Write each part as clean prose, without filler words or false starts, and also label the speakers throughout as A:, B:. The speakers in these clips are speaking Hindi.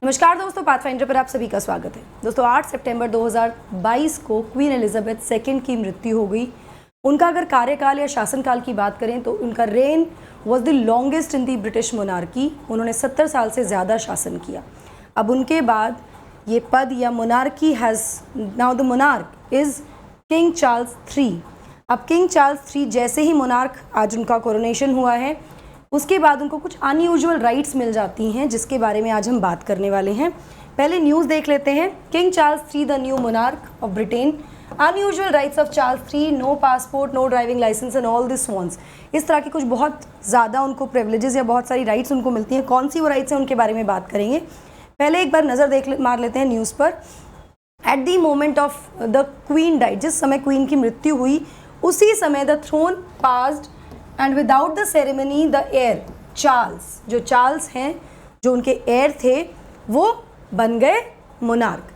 A: नमस्कार दोस्तों, पाथफाइंडर पर आप सभी का स्वागत है। दोस्तों 8 सितंबर 2022 को क्वीन एलिजाबेथ सेकंड की मृत्यु हो गई। उनका अगर कार्यकाल या शासनकाल की बात करें तो उनका rain was the longest in the British monarchy. उन्होंने 70 साल से ज़्यादा शासन किया। अब उनके बाद ये पद या monarchy has now the monarch is king Charles III। अब किंग चार्ल्स III जैसे ही मोनार्क आज उनका कोरोनेशन हुआ है, उसके बाद उनको कुछ अनयूजुअल राइट्स मिल जाती हैं, जिसके बारे में आज हम बात करने वाले हैं। पहले न्यूज़ देख लेते हैं। King Charles III the new monarch of Britain, unusual rights of Charles III, no passport, no driving licence and all this swans. इस तरह की कुछ बहुत ज़्यादा उनको प्रिविलेजेस या बहुत सारी राइट्स उनको मिलती हैं। कौन सी वो राइट्स हैं उनके बारे में बात करेंगे। पहले एक बार नज़र मार लेते हैं न्यूज़ पर। At the moment of the queen died, जिस समय क्वीन की मृत्यु हुई उसी समय the throne passed and without the ceremony the heir Charles, जो चार्ल्स हैं जो उनके एयर थे वो बन गए मोनार्क।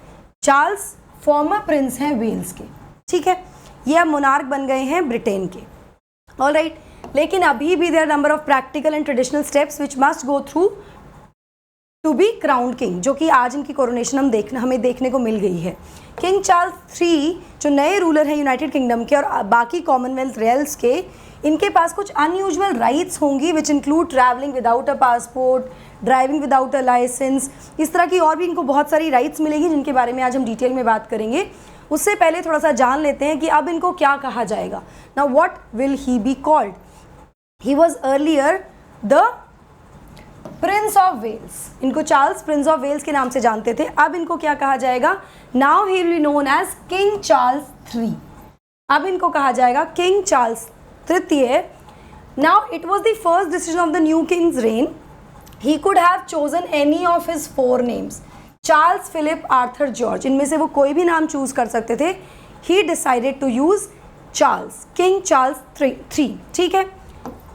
A: चार्ल्स फॉर्मर प्रिंस हैं वेल्स के, ठीक है, ये अब मोनार्क बन गए हैं ब्रिटेन के। ऑल राइट, लेकिन अभी भी there number of practical and traditional steps which must go through to be crown king, जो कि आज इनकी कोरोनेशन हमें देखने को मिल गई है। किंग चार्ल्स III जो नए रूलर हैं यूनाइटेड किंगडम के और बाकी कॉमनवेल्थ रेल्स के, इनके पास कुछ अनयूजुअल राइट्स होंगी which include travelling without a passport, driving without a licence. इस तरह की और भी इनको बहुत सारी राइट्स मिलेंगी जिनके बारे में आज हम डिटेल में बात करेंगे। उससे पहले थोड़ा सा जान लेते हैं कि अब इनको क्या कहा जाएगा। Now what will he be called? He was earlier the prince of Wales. इनको चार्ल्स प्रिंस ऑफ वेल्स के नाम से जानते थे। अब इनको क्या कहा जाएगा? Now he will be known as King Charles III। अब इनको कहा जाएगा King Charles III। Now it was the first decision of the new king's reign. He could have chosen any of his 4 names, Charles, Philip, Arthur, George, इनमें से वो कोई भी नाम चूज कर सकते थे। He decided to use Charles, King Charles III, ठीक है।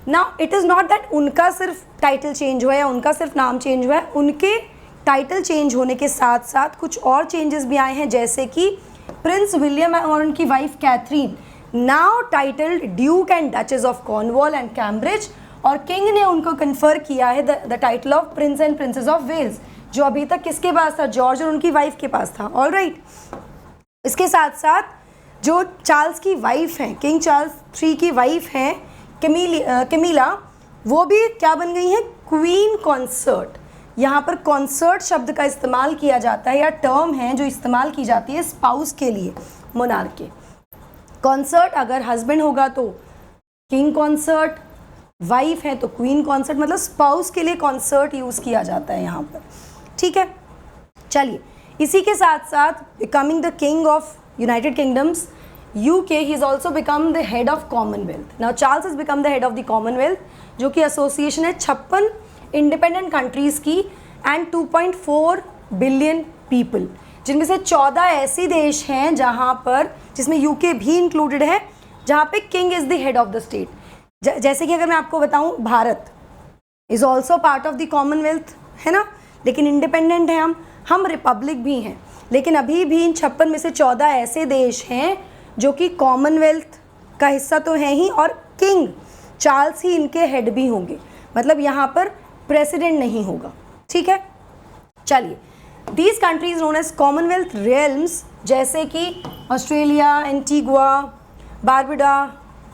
A: Now it is not that उनका सिर्फ टाइटल चेंज हुआ है या उनका सिर्फ नाम चेंज हुआ है। उनके टाइटल चेंज होने के साथ साथ कुछ और चेंजेस भी आए हैं, जैसे कि प्रिंस विलियम और उनकी wife Catherine now titled duke and duchess of Cornwall and Cambridge, और किंग ने उनको कन्फर किया है the title of prince and princess of Wales, जो अभी तक किसके पास था? जॉर्ज और उनकी वाइफ के पास था। ऑल राइट, इसके साथ साथ जो चार्ल्स की वाइफ हैं, किंग चार्ल्स III की वाइफ हैं कैमिला, वो भी क्या बन गई हैं? Queen concert. यहाँ पर कॉन्सर्ट शब्द का इस्तेमाल किया जाता है या टर्म है जो इस्तेमाल की जाती है स्पाउस के लिए मोनार्क के। कॉन्सर्ट अगर हस्बैंड होगा तो किंग कॉन्सर्ट, वाइफ है तो क्वीन कॉन्सर्ट, मतलब स्पाउस के लिए कॉन्सर्ट यूज़ किया जाता है यहाँ पर, ठीक है। चलिए, इसी के साथ साथ becoming the king of United kingdoms UK, he has also become the head of Commonwealth. Now Charles has become the head of the Commonwealth, जो कि एसोसिएशन है 56 इंडिपेंडेंट कंट्रीज़ की एंड 2.4 बिलियन पीपल, जिनमें से 14 ऐसे देश हैं जहाँ पर, जिसमें UK भी इंक्लूडेड है, जहाँ पे king is the head of the state. जैसे कि अगर मैं आपको बताऊँ, Bharat is also part of the Commonwealth, है ना, लेकिन इंडिपेंडेंट हैं हम रिपब्लिक भी हैं, लेकिन अभी भी इन 56 में से 14 ऐसे देश हैं जो कि कॉमनवेल्थ का हिस्सा तो हैं ही, और किंग चार्ल्स ही इनके हेड भी होंगे, मतलब यहाँ पर प्रेसिडेंट नहीं होगा, ठीक है। चलिए, these countries known as commonwealth realms, जैसे कि Australia, Antigua, Barbuda,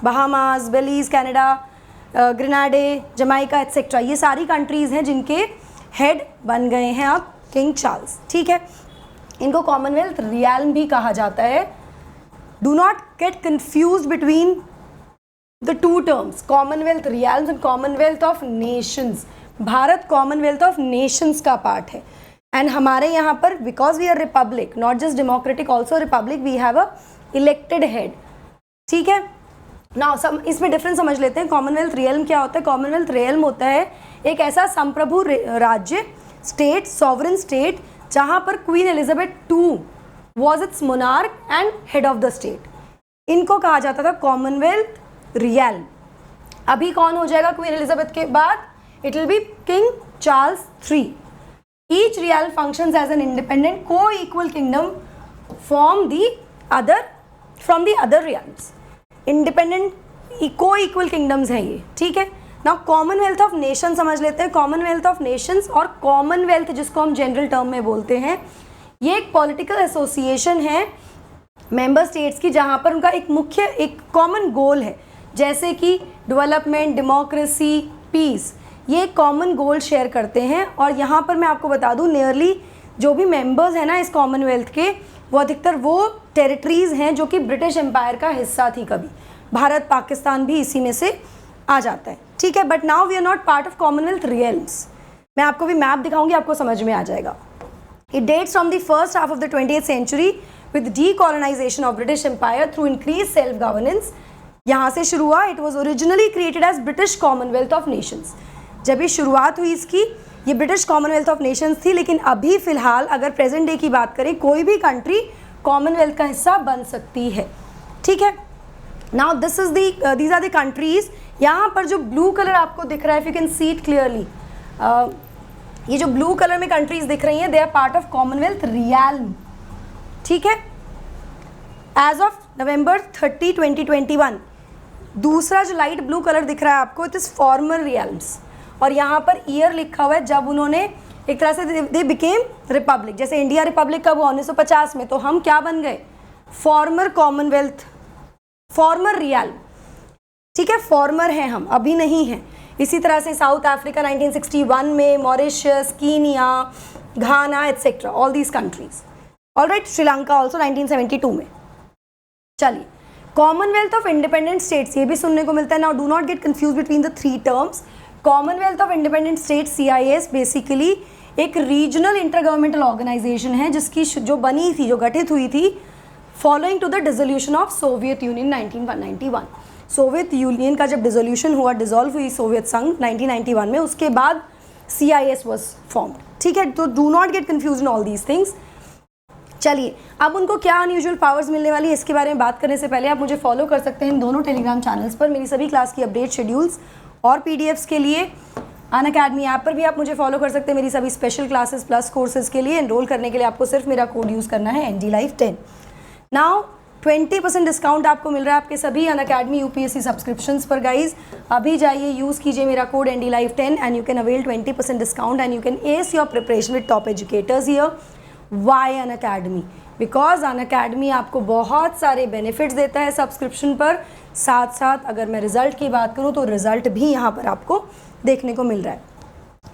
A: Bahamas, Belize, Canada, Grenada, Jamaica etcetera, ये सारी कंट्रीज़ हैं जिनके हेड बन गए हैं अब किंग चार्ल्स, ठीक है। इनको कॉमनवेल्थ रियल्म भी कहा जाता है। Do not get confused between the two terms, Commonwealth realms and Commonwealth of Nations. Bharat Commonwealth of Nations का पार्ट है, एंड हमारे यहाँ पर because we are republic, not just democratic, also republic, we have a elected head, ठीक है। Now इसमें डिफरेंस समझ लेते हैं। Commonwealth realm क्या होता है? Commonwealth realm होता है एक ऐसा संप्रभु राज्य, स्टेट, सॉवरन स्टेट, जहाँ पर queen Elizabeth II was its monarch and head of the state. इनको कहा जाता था कॉमनवेल्थ रियल्म। अभी कौन हो जाएगा क्वीन एलिजाबेथ के बाद? It will be king Charles III. Each realm functions as an independent co-equal kingdom from the other realms. Independent co-equal kingdoms हैं ये, ठीक है। नाउ कॉमनवेल्थ ऑफ नेशन समझ लेते हैं। कॉमनवेल्थ ऑफ नेशंस और कॉमनवेल्थ जिसको हम जनरल टर्म में बोलते हैं, ये एक पॉलिटिकल एसोसिएशन है मेंबर स्टेट्स की, जहाँ पर उनका एक कॉमन गोल है, जैसे कि डेवलपमेंट, डेमोक्रेसी, पीस, ये कॉमन गोल शेयर करते हैं। और यहाँ पर मैं आपको बता दूँ, नियरली जो भी मेंबर्स हैं ना इस कॉमनवेल्थ के, वो अधिकतर वो टेरिटरीज़ हैं जो कि ब्रिटिश एम्पायर का हिस्सा थी। कभी भारत, पाकिस्तान भी इसी में से आ जाता है, ठीक है। But now we are not part of commonwealth realms. मैं आपको भी मैप दिखाऊंगी, आपको समझ में आ जाएगा। It dates from the first half of the 20th century with decolonisation of British empire through increase self governance. यहाँ से शुरू हुआ। It was originally created as British Commonwealth of Nations. जब ये शुरुआत हुई इसकी, ये ब्रिटिश कॉमनवेल्थ ऑफ नेशंस थी, लेकिन अभी फ़िलहाल अगर प्रेजेंट डे की बात करें, कोई भी कंट्री कॉमनवेल्थ का हिस्सा बन सकती है, ठीक है। Now this is these are the countries. यहाँ पर जो ब्लू कलर आपको दिख रहा है, if you can see it clearly, ये जो ब्लू कलर में कंट्रीज दिख रही हैं, they are part of Commonwealth realm, ठीक है। एज ऑफ नवंबर 30, 2021, दूसरा जो लाइट ब्लू कलर दिख रहा है आपको, इट इज़ फॉर्मर रियल्म्स। और यहाँ पर ईयर लिखा हुआ है जब उन्होंने एक तरह से दे बिकेम रिपब्लिक। जैसे इंडिया रिपब्लिक कब हुआ, 1950 में, तो हम क्या बन गए, फॉर्मर कॉमनवेल्थ, फॉर्मर रियल, ठीक है, फॉर्मर हैं हम, अभी नहीं हैं। इसी तरह से साउथ अफ्रीका 1961 में, Mauritius, Kenya, Ghana etcetera, all these countries. Alright, Sri Lanka also 1972 में। चलिए, कॉमनवेल्थ ऑफ इंडिपेंडेंट स्टेट्स, ये भी सुनने को मिलता है। Now do not get confuse between the three terms. Commonwealth of Independent States, CIS, basically एक रीजनल इंटरगवर्नमेंटल ऑर्गेनाइजेशन है, जिसकी जो बनी थी, जो गठित हुई थी following to the dissolution of Soviet Union 1991। Soviet Union का जब डिसोल्यूशन हुआ, डिसॉल्व हुई सोवियत संघ 1991 में, उसके बाद CIS वॉज फॉर्म्ड, ठीक है। तो do not get confuse in all these things. चलिए, अब उनको क्या अनयूजुअल पावर्स मिलने वाली है, इसके बारे में बात करने से पहले आप मुझे फॉलो कर सकते हैं इन दोनों टेलीग्राम चैनल्स पर। मेरी सभी क्लास की अपडेट, शेड्यूल्स और PDFs के लिए अनअकैडमी ऐप पर भी आप मुझे फॉलो कर सकते हैं। मेरी सभी स्पेशल क्लासेस प्लस कोर्सेज के लिए एनरोल करने के लिए आपको सिर्फ मेरा कोड यूज़ करना है, NDLife10। नाउ 20% डिस्काउंट आपको मिल रहा है आपके सभी अनअकैडमी UPSC सब्सक्रिप्शंस पर गाइज। अभी जाइए, यूज़ कीजिए मेरा code NDLife10 and you can avail 20% discount and you can ace your preparation with top educators here. Why Unacademy? Because Unacademy आपको बहुत सारे बेनिफिट्स देता है सब्सक्रिप्शन पर, साथ साथ अगर मैं रिजल्ट की बात करूं तो रिजल्ट भी यहाँ पर आपको देखने को मिल रहा है।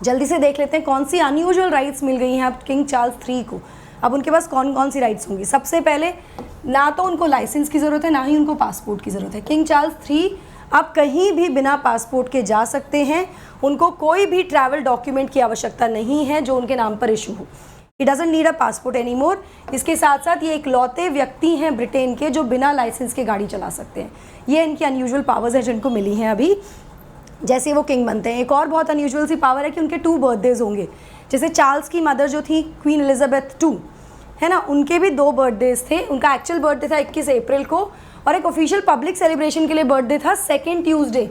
A: जल्दी से देख लेते हैं कौन सी अनयूजुअल राइट्स मिल गई हैं अब किंग चार्ल्स 3 को। अब उनके पास कौन कौन सी राइट्स होंगी? सबसे पहले, ना तो उनको लाइसेंस की ज़रूरत है, ना ही उनको पासपोर्ट की ज़रूरत है। किंग चार्ल्स 3 अब कहीं भी बिना पासपोर्ट के जा सकते हैं। उनको कोई भी ट्रैवल डॉक्यूमेंट की आवश्यकता नहीं है जो उनके नाम पर इशू हो। He doesn't need a passport anymore। इसके साथ साथ ये इकलौते व्यक्ति हैं ब्रिटेन के जो बिना लाइसेंस के गाड़ी चला सकते हैं। ये इनकी अनयूजुअल पावर्स हैं जिनको मिली हैं अभी, जैसे वो किंग बनते हैं। एक और बहुत अनयूजुअल सी पावर है कि उनके 2 बर्थडेज होंगे। जैसे चार्ल्स की मदर जो थी क्वीन एलिजाबेथ 2, है ना, उनके भी 2 बर्थडेज थे। उनका एक्चुअल बर्थडे था 21 अप्रैल को और एक ऑफिशियल पब्लिक सेलिब्रेशन के लिए बर्थडे था 2nd ट्यूसडे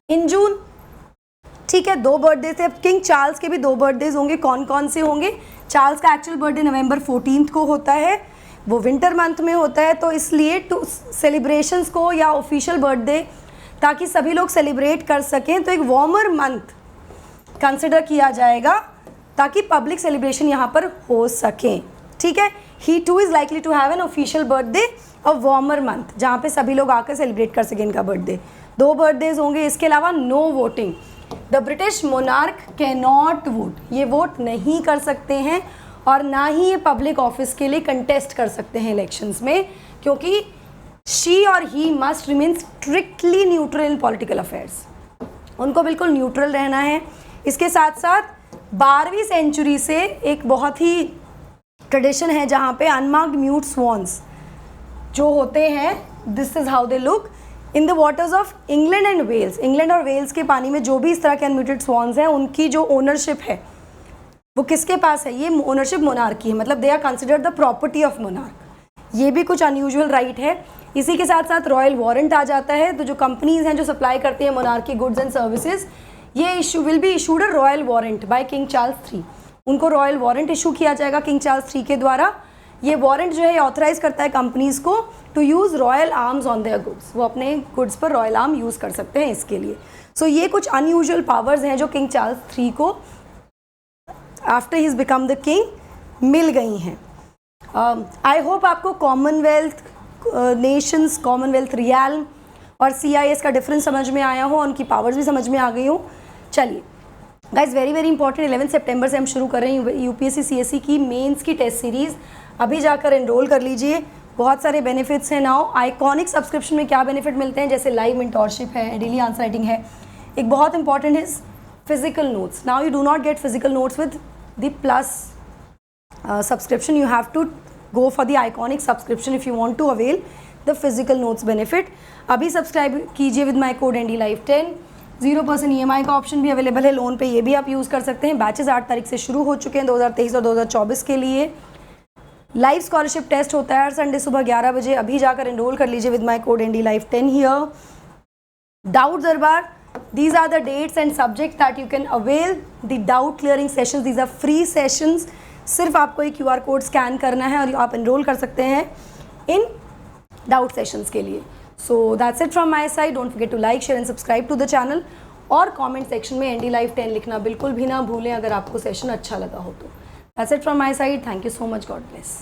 A: इन जून, ठीक है। 2 बर्थडे थे। अब किंग चार्ल्स के भी 2 बर्थडेज होंगे। कौन कौन से होंगे? चार्ल्स का एक्चुअल बर्थडे नवंबर 14 को होता है, वो विंटर मंथ में होता है, तो इसलिए टू सेलिब्रेशंस को या ऑफिशियल बर्थडे, ताकि सभी लोग सेलिब्रेट कर सकें, तो एक वार्मर मंथ कंसिडर किया जाएगा ताकि पब्लिक सेलिब्रेशन यहाँ पर हो सके, ठीक है। He too is likely to have an official birthday of warmer month, जहाँ पे सभी लोग आकर सेलिब्रेट कर सकें इनका बर्थडे। 2 बर्थडेज होंगे। इसके अलावा no voting. The British monarch can not vote, ये वोट नहीं कर सकते हैं और ना ही ये पब्लिक ऑफिस के लिए कंटेस्ट कर सकते हैं इलेक्शंस में, क्योंकि शी और he must remain strictly neutral in political affairs. उनको बिल्कुल न्यूट्रल रहना है। इसके साथ साथ 12वीं सेंचुरी से एक बहुत ही ट्रेडिशन है जहाँ पे अनमार्क्ड म्यूट स्वॉन्स जो होते हैं, this is how they look in the waters of England and Wales. England और वेल्स के पानी में जो भी इस तरह के अनम्यूटेड स्वॉन्स हैं, उनकी जो ओनरशिप है वो किसके पास है? ये ओनरशिप मोनार्क की है, मतलब they are considered the property of monarch. ये भी कुछ अनयूजुअल राइट है। इसी के साथ साथ रॉयल वारंट आ जाता है। तो जो कंपनीज हैं जो सप्लाई करती हैं मोनार्क की गुड्स एंड सर्विसेज, ये issue will be issued a royal warrant by King Charles 3। उनको रॉयल वारंट इशू किया जाएगा किंग चार्ल्स 3 के द्वारा। ये वारंट जो है ऑथराइज करता है कंपनीज़ को to use royal arms on their goods, वो अपने गुड्स पर रॉयल आर्म यूज़ कर सकते हैं इसके लिए। सो ये कुछ अनयूजुअल पावर्स हैं जो किंग चार्ल्स III को after he is become the king मिल गई हैं। आई होप आपको कॉमनवेल्थ नेशंस, कॉमनवेल्थ रियाल्म और CIS का डिफरेंस समझ में आया हो, उनकी पावर्स भी समझ में आ गई हो। चलिए गाइज, वेरी वेरी इंपॉर्टेंट, 11 सितंबर से हम शुरू कर रहे हैं UPSC CSE की मेंस की टेस्ट सीरीज़। अभी जाकर एनरोल कर लीजिए, बहुत सारे बेनिफिट्स हैं। नाउ आइकॉनिक सब्सक्रिप्शन में क्या बेनिफिट मिलते हैं, जैसे लाइव मेंटोरशिप है, डेली आंसर राइटिंग है। एक बहुत इंपॉर्टेंट है physical notes. Now you do not gate physical notes with the plus subscription, you have to go for the iconic subscription if you want to avail the physical notes benefit। अभी सब्सक्राइब कीजिए with my code NDLive10। 0% EMI का ऑप्शन भी अवेलेबल है लोन पे, ये भी आप यूज़ कर सकते हैं। बैचेस 8 तारीख से शुरू हो चुके हैं 2023 और 2024 के लिए। लाइव स्कॉलरशिप टेस्ट होता है हर संडे सुबह 11 बजे। अभी जाकर एनरोल कर लीजिए with my code NDLive10 here. Doubt दरबार, these are the dates and subjects that you can avail the doubt clearing sessions। these are free sessions। सिर्फ आपको एक QR कोड स्कैन करना है और आप एनरोल कर सकते हैं इन डाउट सेशंस के लिए। So that's it from my side. Don't forget to like, share and subscribe to the channel और कमेंट सेक्शन में NDLive10 लिखना बिल्कुल भी ना भूलें अगर आपको सेशन अच्छा लगा हो तो। That's it from my side. Thank you so much. God bless.